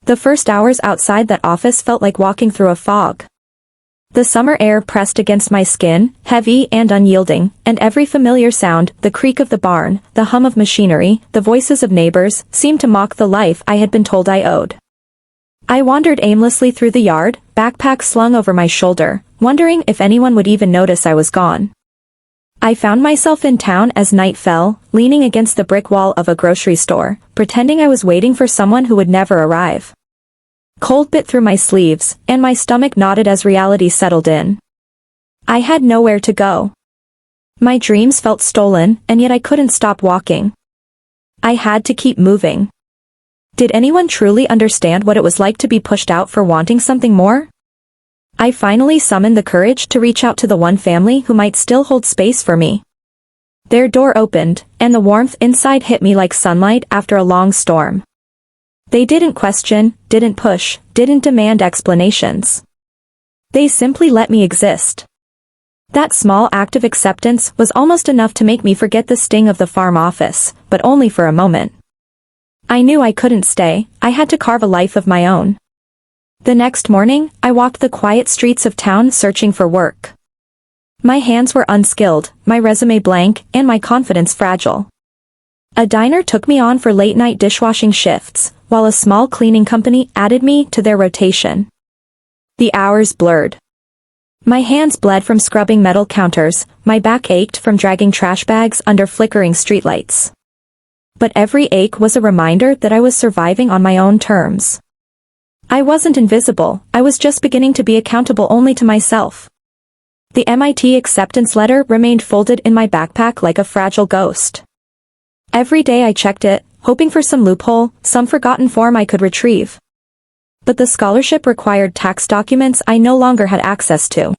The first hours outside that office felt like walking through a fog. The summer air pressed against my skin, heavy and unyielding, and every familiar sound, the creak of the barn, the hum of machinery, the voices of neighbors, seemed to mock the life I had been told I owed. I wandered aimlessly through the yard, backpack slung over my shoulder, wondering if anyone would even notice I was gone. I found myself in town as night fell, leaning against the brick wall of a grocery store, pretending I was waiting for someone who would never arrive. Cold bit through my sleeves, and my stomach knotted as reality settled in. I had nowhere to go. My dreams felt stolen, and yet I couldn't stop walking. I had to keep moving. Did anyone truly understand what it was like to be pushed out for wanting something more? I finally summoned the courage to reach out to the one family who might still hold space for me. Their door opened, and the warmth inside hit me like sunlight after a long storm. They didn't question, didn't push, didn't demand explanations. They simply let me exist. That small act of acceptance was almost enough to make me forget the sting of the farm office, but only for a moment. I knew I couldn't stay, I had to carve a life of my own. The next morning, I walked the quiet streets of town searching for work. My hands were unskilled, my resume blank, and my confidence fragile. A diner took me on for late-night dishwashing shifts, while a small cleaning company added me to their rotation. The hours blurred. My hands bled from scrubbing metal counters, my back ached from dragging trash bags under flickering streetlights. But every ache was a reminder that I was surviving on my own terms. I wasn't invisible, I was just beginning to be accountable only to myself. The MIT acceptance letter remained folded in my backpack like a fragile ghost. Every day I checked it, hoping for some loophole, some forgotten form I could retrieve. But the scholarship required tax documents I no longer had access to.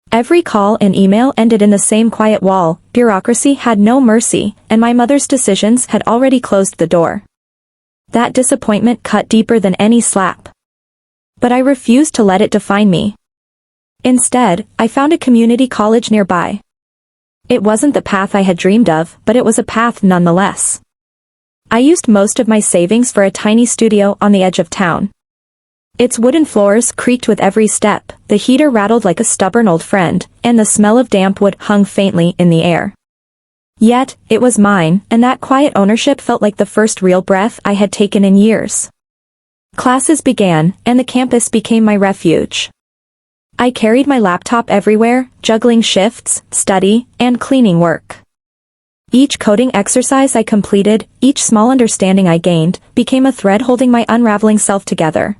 Every call and email ended in the same quiet wall, bureaucracy had no mercy, and my mother's decisions had already closed the door. That disappointment cut deeper than any slap. But I refused to let it define me. Instead, I found a community college nearby. It wasn't the path I had dreamed of, but it was a path nonetheless. I used most of my savings for a tiny studio on the edge of town. Its wooden floors creaked with every step, the heater rattled like a stubborn old friend, and the smell of damp wood hung faintly in the air. Yet, it was mine, and that quiet ownership felt like the first real breath I had taken in years. Classes began, and the campus became my refuge. I carried my laptop everywhere, juggling shifts, study, and cleaning work. Each coding exercise I completed, each small understanding I gained, became a thread holding my unraveling self together.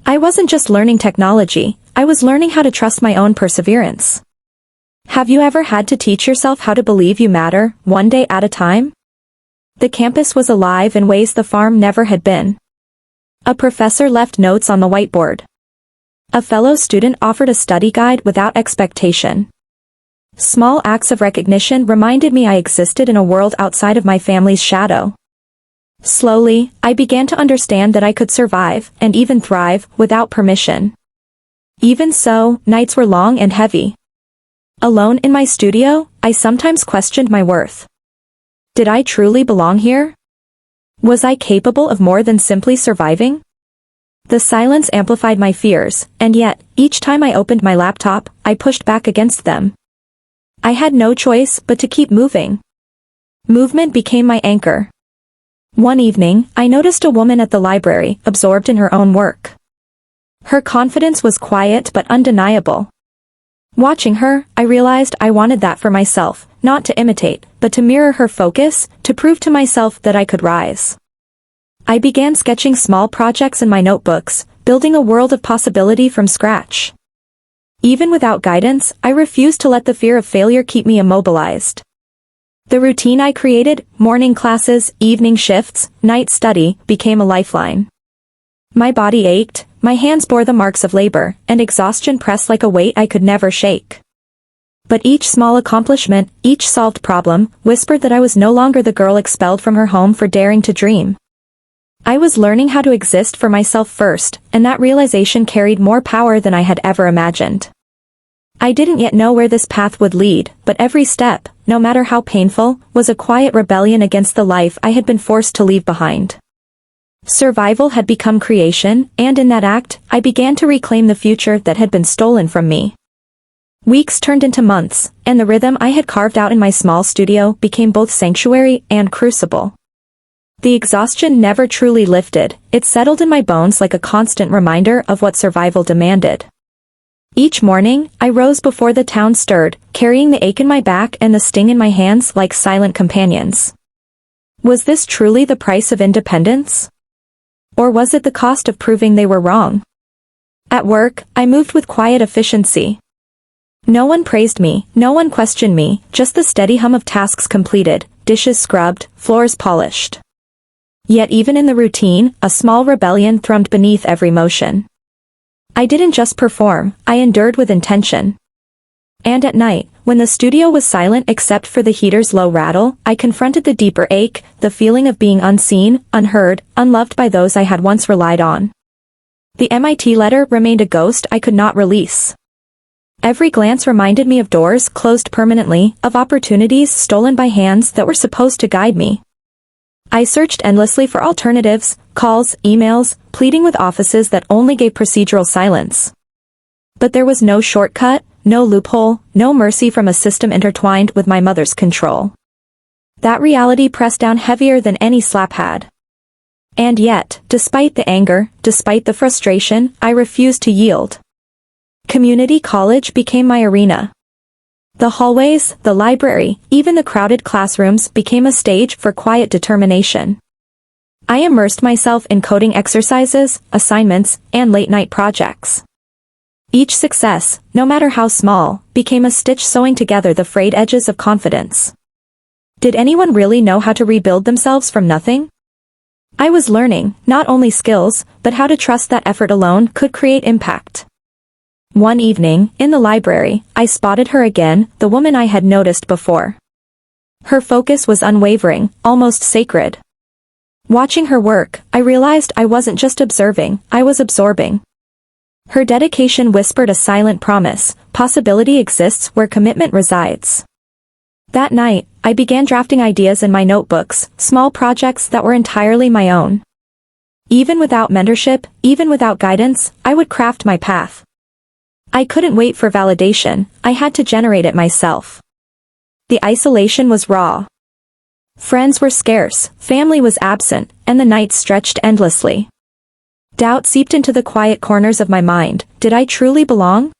I wasn't just learning technology, I was learning how to trust my own perseverance. Have you ever had to teach yourself how to believe you matter, one day at a time? The campus was alive in ways the farm never had been. A professor left notes on the whiteboard. A fellow student offered a study guide without expectation. Small acts of recognition reminded me I existed in a world outside of my family's shadow. Slowly, I began to understand that I could survive, and even thrive, without permission. Even so, nights were long and heavy. Alone in my studio, I sometimes questioned my worth. Did I truly belong here? Was I capable of more than simply surviving? The silence amplified my fears, and yet, each time I opened my laptop, I pushed back against them. I had no choice but to keep moving. Movement became my anchor. One evening, I noticed a woman at the library, absorbed in her own work. Her confidence was quiet but undeniable. Watching her, I realized I wanted that for myself, not to imitate, but to mirror her focus, to prove to myself that I could rise. I began sketching small projects in my notebooks, building a world of possibility from scratch. Even without guidance, I refused to let the fear of failure keep me immobilized. The routine I created, morning classes, evening shifts, night study, became a lifeline. My body ached, my hands bore the marks of labor, and exhaustion pressed like a weight I could never shake. But each small accomplishment, each solved problem, whispered that I was no longer the girl expelled from her home for daring to dream. I was learning how to exist for myself first, and that realization carried more power than I had ever imagined. I didn't yet know where this path would lead, but every step, no matter how painful, was a quiet rebellion against the life I had been forced to leave behind. Survival had become creation, and in that act, I began to reclaim the future that had been stolen from me. Weeks turned into months, and the rhythm I had carved out in my small studio became both sanctuary and crucible. The exhaustion never truly lifted, it settled in my bones like a constant reminder of what survival demanded. Each morning, I rose before the town stirred, carrying the ache in my back and the sting in my hands like silent companions. Was this truly the price of independence? Or was it the cost of proving they were wrong? At work, I moved with quiet efficiency. No one praised me, no one questioned me, just the steady hum of tasks completed, dishes scrubbed, floors polished. Yet even in the routine, a small rebellion thrummed beneath every motion. I didn't just perform, I endured with intention. And at night, when the studio was silent except for the heater's low rattle, I confronted the deeper ache, the feeling of being unseen, unheard, unloved by those I had once relied on. The MIT letter remained a ghost I could not release. Every glance reminded me of doors closed permanently, of opportunities stolen by hands that were supposed to guide me. I searched endlessly for alternatives, calls, emails, pleading with offices that only gave procedural silence. But there was no shortcut, no loophole, no mercy from a system intertwined with my mother's control. That reality pressed down heavier than any slap had. And yet, despite the anger, despite the frustration, I refused to yield. Community college became my arena. The hallways, the library, even the crowded classrooms became a stage for quiet determination. I immersed myself in coding exercises, assignments, and late-night projects. Each success, no matter how small, became a stitch sewing together the frayed edges of confidence. Did anyone really know how to rebuild themselves from nothing? I was learning, not only skills, but how to trust that effort alone could create impact. One evening, in the library, I spotted her again, the woman I had noticed before. Her focus was unwavering, almost sacred. Watching her work, I realized I wasn't just observing, I was absorbing. Her dedication whispered a silent promise: possibility exists where commitment resides. That night, I began drafting ideas in my notebooks, small projects that were entirely my own. Even without mentorship, even without guidance, I would craft my path. I couldn't wait for validation, I had to generate it myself. The isolation was raw. Friends were scarce, family was absent, and the nights stretched endlessly. Doubt seeped into the quiet corners of my mind. Did I truly belong?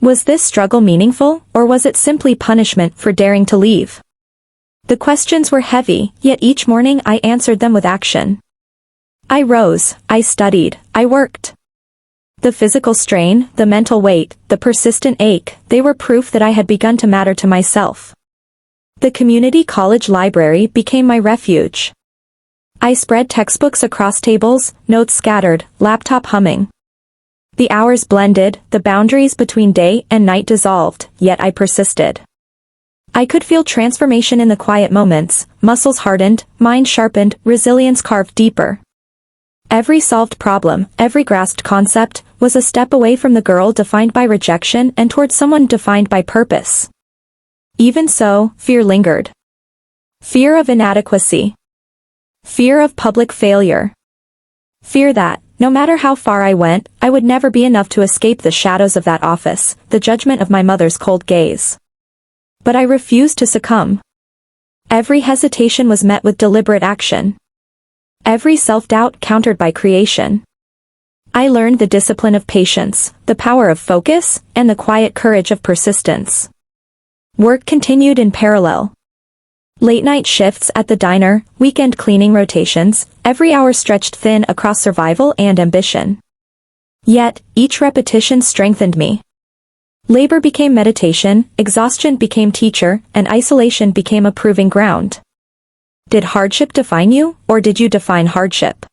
Was this struggle meaningful, or was it simply punishment for daring to leave? The questions were heavy, yet each morning I answered them with action. I rose, I studied, I worked. The physical strain, the mental weight, the persistent ache, they were proof that I had begun to matter to myself. The community college library became my refuge. I spread textbooks across tables, notes scattered, laptop humming. The hours blended, the boundaries between day and night dissolved, yet I persisted. I could feel transformation in the quiet moments, muscles hardened, mind sharpened, resilience carved deeper. Every solved problem, every grasped concept, was a step away from the girl defined by rejection and towards someone defined by purpose. Even so, fear lingered. Fear of inadequacy. Fear of public failure. Fear that, no matter how far I went, I would never be enough to escape the shadows of that office, the judgment of my mother's cold gaze. But I refused to succumb. Every hesitation was met with deliberate action. Every self-doubt countered by creation. I learned the discipline of patience, the power of focus, and the quiet courage of persistence. Work continued in parallel. Late-night shifts at the diner, weekend cleaning rotations, every hour stretched thin across survival and ambition. Yet, each repetition strengthened me. Labor became meditation, exhaustion became teacher, and isolation became a proving ground. Did hardship define you, or did you define hardship?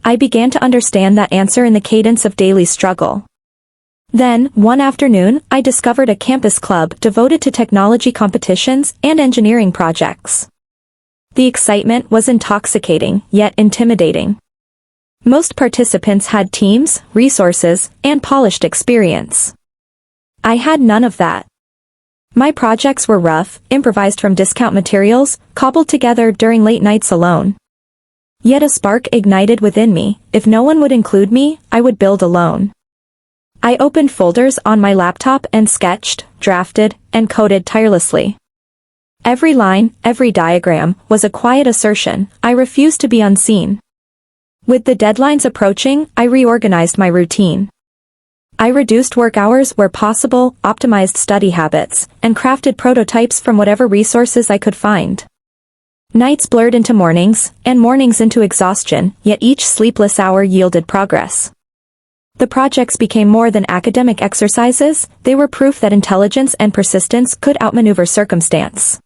I began to understand that answer in the cadence of daily struggle. Then, one afternoon, I discovered a campus club devoted to technology competitions and engineering projects. The excitement was intoxicating, yet intimidating. Most participants had teams, resources, and polished experience. I had none of that. My projects were rough, improvised from discount materials, cobbled together during late nights alone. Yet a spark ignited within me. If no one would include me, I would build alone. I opened folders on my laptop and sketched, drafted, and coded tirelessly. Every line, every diagram, was a quiet assertion, I refused to be unseen. With the deadlines approaching, I reorganized my routine. I reduced work hours where possible, optimized study habits, and crafted prototypes from whatever resources I could find. Nights blurred into mornings, and mornings into exhaustion, yet each sleepless hour yielded progress. The projects became more than academic exercises, they were proof that intelligence and persistence could outmaneuver circumstance.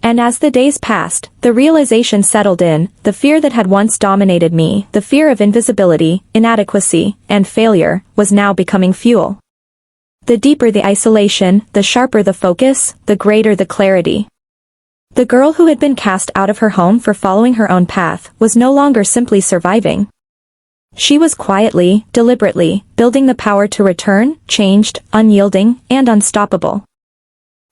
And as the days passed, the realization settled in, the fear that had once dominated me, the fear of invisibility, inadequacy, and failure, was now becoming fuel. The deeper the isolation, the sharper the focus, the greater the clarity. The girl who had been cast out of her home for following her own path was no longer simply surviving. She was quietly, deliberately, building the power to return, changed, unyielding, and unstoppable.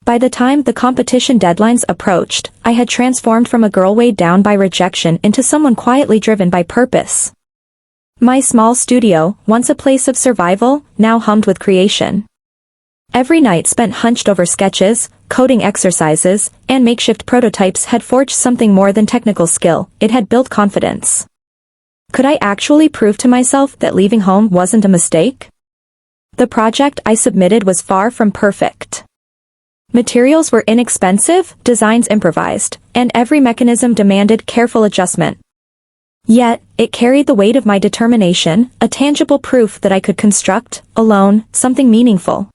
By the time the competition deadlines approached, I had transformed from a girl weighed down by rejection into someone quietly driven by purpose. My small studio, once a place of survival, now hummed with creation. Every night spent hunched over sketches, coding exercises, and makeshift prototypes had forged something more than technical skill, it had built confidence. Could I actually prove to myself that leaving home wasn't a mistake? The project I submitted was far from perfect. Materials were inexpensive, designs improvised, and every mechanism demanded careful adjustment. Yet, it carried the weight of my determination, a tangible proof that I could construct, alone, something meaningful.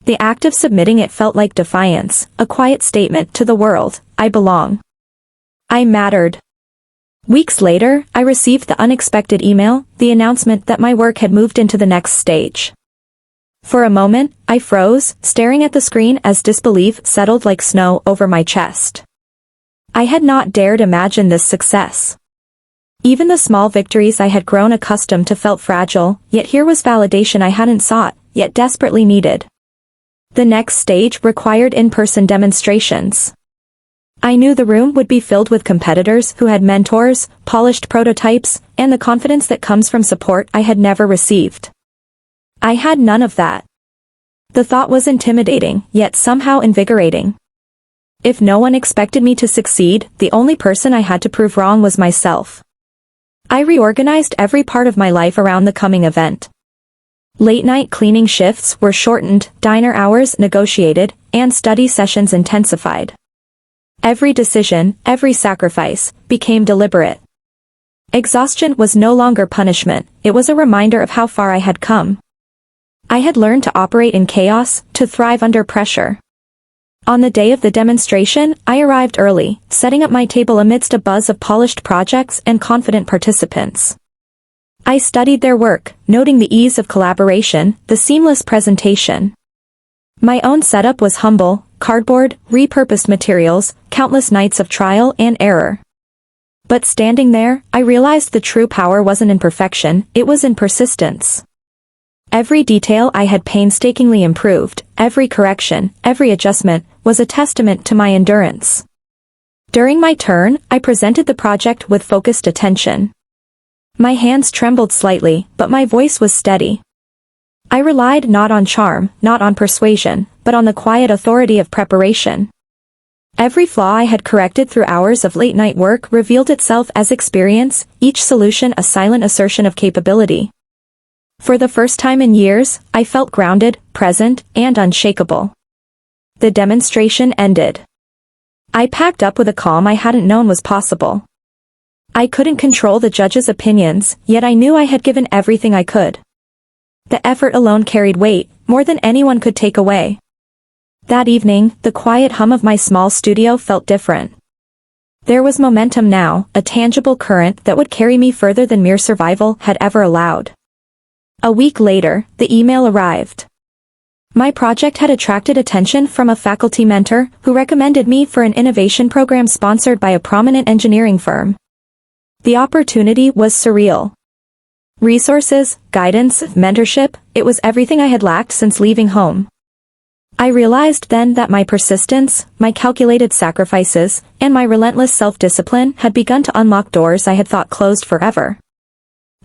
The act of submitting it felt like defiance, a quiet statement to the world, I belong. I mattered. Weeks later, I received the unexpected email, the announcement that my work had moved into the next stage. For a moment, I froze, staring at the screen as disbelief settled like snow over my chest. I had not dared imagine this success. Even the small victories I had grown accustomed to felt fragile, yet here was validation I hadn't sought, yet desperately needed. The next stage required in-person demonstrations. I knew the room would be filled with competitors who had mentors, polished prototypes, and the confidence that comes from support I had never received. I had none of that. The thought was intimidating, yet somehow invigorating. If no one expected me to succeed, the only person I had to prove wrong was myself. I reorganized every part of my life around the coming event. Late-night cleaning shifts were shortened, diner hours negotiated, and study sessions intensified. Every decision, every sacrifice, became deliberate. Exhaustion was no longer punishment, it was a reminder of how far I had come. I had learned to operate in chaos, to thrive under pressure. On the day of the demonstration, I arrived early, setting up my table amidst a buzz of polished projects and confident participants. I studied their work, noting the ease of collaboration, the seamless presentation. My own setup was humble, cardboard, repurposed materials, countless nights of trial and error. But standing there, I realized the true power wasn't in perfection, it was in persistence. Every detail I had painstakingly improved, every correction, every adjustment, was a testament to my endurance. During my turn, I presented the project with focused attention. My hands trembled slightly, but my voice was steady. I relied not on charm, not on persuasion, but on the quiet authority of preparation. Every flaw I had corrected through hours of late-night work revealed itself as experience, each solution a silent assertion of capability. For the first time in years, I felt grounded, present, and unshakable. The demonstration ended. I packed up with a calm I hadn't known was possible. I couldn't control the judges' opinions, yet I knew I had given everything I could. The effort alone carried weight, more than anyone could take away. That evening, the quiet hum of my small studio felt different. There was momentum now, a tangible current that would carry me further than mere survival had ever allowed. A week later, the email arrived. My project had attracted attention from a faculty mentor who recommended me for an innovation program sponsored by a prominent engineering firm. The opportunity was surreal. Resources, guidance, mentorship, it was everything I had lacked since leaving home. I realized then that my persistence, my calculated sacrifices, and my relentless self-discipline had begun to unlock doors I had thought closed forever.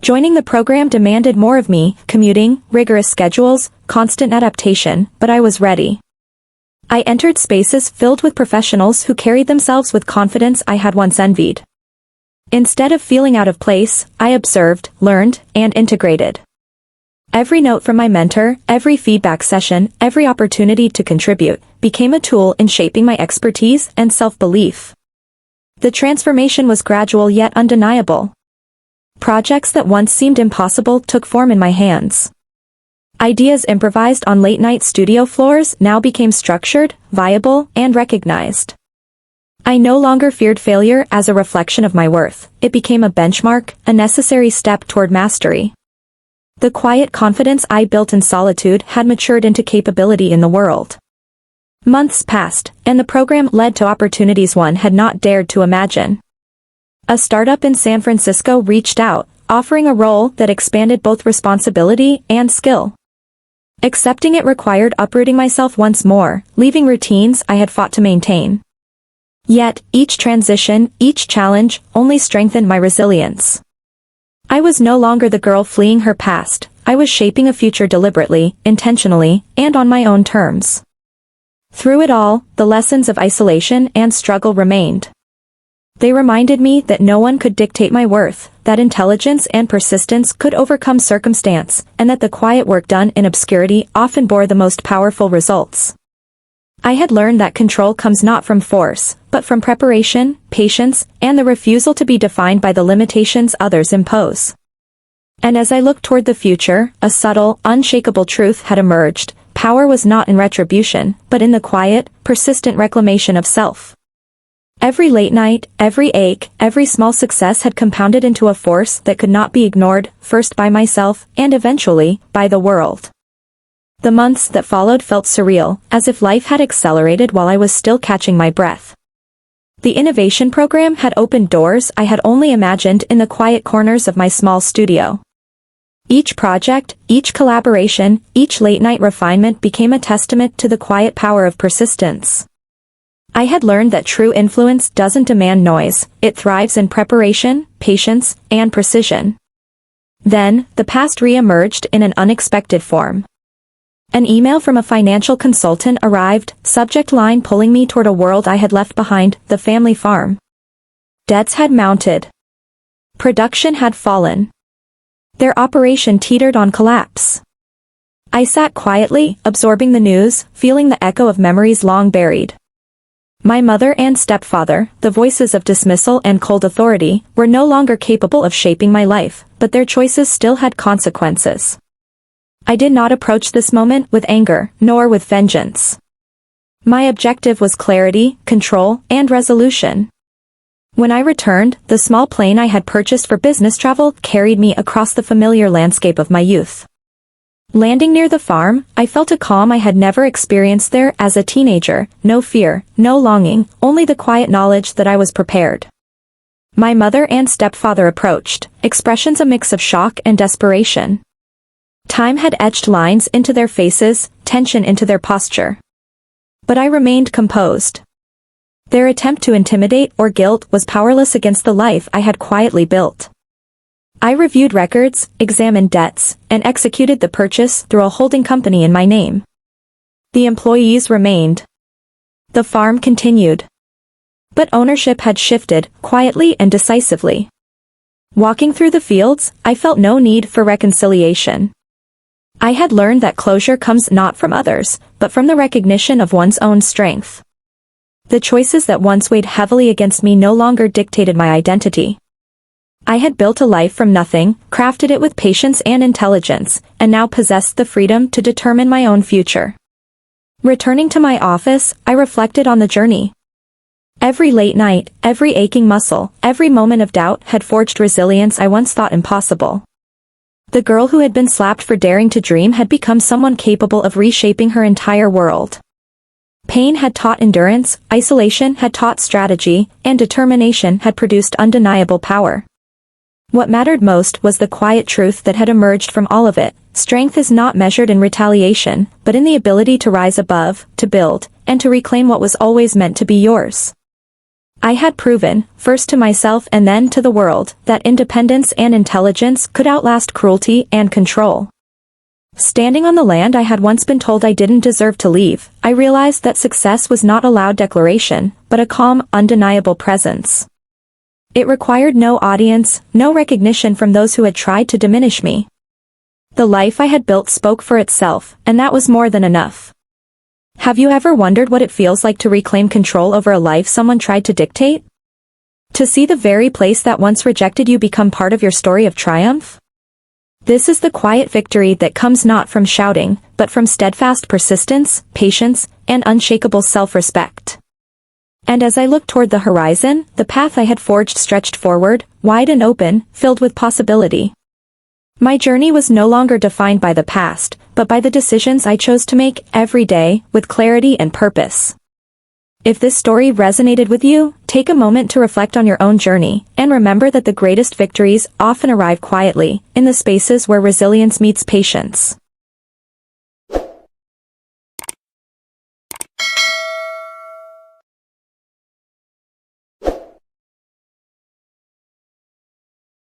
Joining the program demanded more of me, commuting, rigorous schedules, constant adaptation, but I was ready. I entered spaces filled with professionals who carried themselves with confidence I had once envied. Instead of feeling out of place, I observed, learned, and integrated. Every note from my mentor, every feedback session, every opportunity to contribute, became a tool in shaping my expertise and self-belief. The transformation was gradual yet undeniable. Projects that once seemed impossible took form in my hands. Ideas improvised on late-night studio floors now became structured, viable, and recognized. I no longer feared failure as a reflection of my worth. It became a benchmark, a necessary step toward mastery. The quiet confidence I built in solitude had matured into capability in the world. Months passed, and the program led to opportunities one had not dared to imagine. A startup in San Francisco reached out, offering a role that expanded both responsibility and skill. Accepting it required uprooting myself once more, leaving routines I had fought to maintain. Yet, each transition, each challenge, only strengthened my resilience. I was no longer the girl fleeing her past. I was shaping a future deliberately, intentionally, and on my own terms. Through it all, the lessons of isolation and struggle remained. They reminded me that no one could dictate my worth, that intelligence and persistence could overcome circumstance, and that the quiet work done in obscurity often bore the most powerful results. I had learned that control comes not from force, but from preparation, patience, and the refusal to be defined by the limitations others impose. And as I looked toward the future, a subtle, unshakable truth had emerged. Power was not in retribution, but in the quiet, persistent reclamation of self. Every late night, every ache, every small success had compounded into a force that could not be ignored, first by myself, and eventually, by the world. The months that followed felt surreal, as if life had accelerated while I was still catching my breath. The innovation program had opened doors I had only imagined in the quiet corners of my small studio. Each project, each collaboration, each late-night refinement became a testament to the quiet power of persistence. I had learned that true influence doesn't demand noise, it thrives in preparation, patience, and precision. Then, the past re-emerged in an unexpected form. An email from a financial consultant arrived, subject line pulling me toward a world I had left behind, the family farm. Debts had mounted. Production had fallen. Their operation teetered on collapse. I sat quietly, absorbing the news, feeling the echo of memories long buried. My mother and stepfather, the voices of dismissal and cold authority, were no longer capable of shaping my life, but their choices still had consequences. I did not approach this moment with anger, nor with vengeance. My objective was clarity, control, and resolution. When I returned, the small plane I had purchased for business travel carried me across the familiar landscape of my youth. Landing near the farm, I felt a calm I had never experienced there as a teenager, no fear, no longing, only the quiet knowledge that I was prepared. My mother and stepfather approached, expressions a mix of shock and desperation. Time had etched lines into their faces, tension into their posture. But I remained composed. Their attempt to intimidate or guilt was powerless against the life I had quietly built. I reviewed records, examined debts, and executed the purchase through a holding company in my name. The employees remained. The farm continued. But ownership had shifted, quietly and decisively. Walking through the fields, I felt no need for reconciliation. I had learned that closure comes not from others, but from the recognition of one's own strength. The choices that once weighed heavily against me no longer dictated my identity. I had built a life from nothing, crafted it with patience and intelligence, and now possessed the freedom to determine my own future. Returning to my office, I reflected on the journey. Every late night, every aching muscle, every moment of doubt had forged resilience I once thought impossible. The girl who had been slapped for daring to dream had become someone capable of reshaping her entire world. Pain had taught endurance, isolation had taught strategy, and determination had produced undeniable power. What mattered most was the quiet truth that had emerged from all of it. Strength is not measured in retaliation, but in the ability to rise above, to build, and to reclaim what was always meant to be yours. I had proven, first to myself and then to the world, that independence and intelligence could outlast cruelty and control. Standing on the land I had once been told I didn't deserve to leave, I realized that success was not a loud declaration, but a calm, undeniable presence. It required no audience, no recognition from those who had tried to diminish me. The life I had built spoke for itself, and that was more than enough. Have you ever wondered what it feels like to reclaim control over a life someone tried to dictate? To see the very place that once rejected you become part of your story of triumph? This is the quiet victory that comes not from shouting, but from steadfast persistence, patience, and unshakable self-respect. And as I looked toward the horizon, the path I had forged stretched forward, wide and open, filled with possibility. My journey was no longer defined by the past, but by the decisions I chose to make every day, with clarity and purpose. If this story resonated with you, take a moment to reflect on your own journey, and remember that the greatest victories often arrive quietly, in the spaces where resilience meets patience.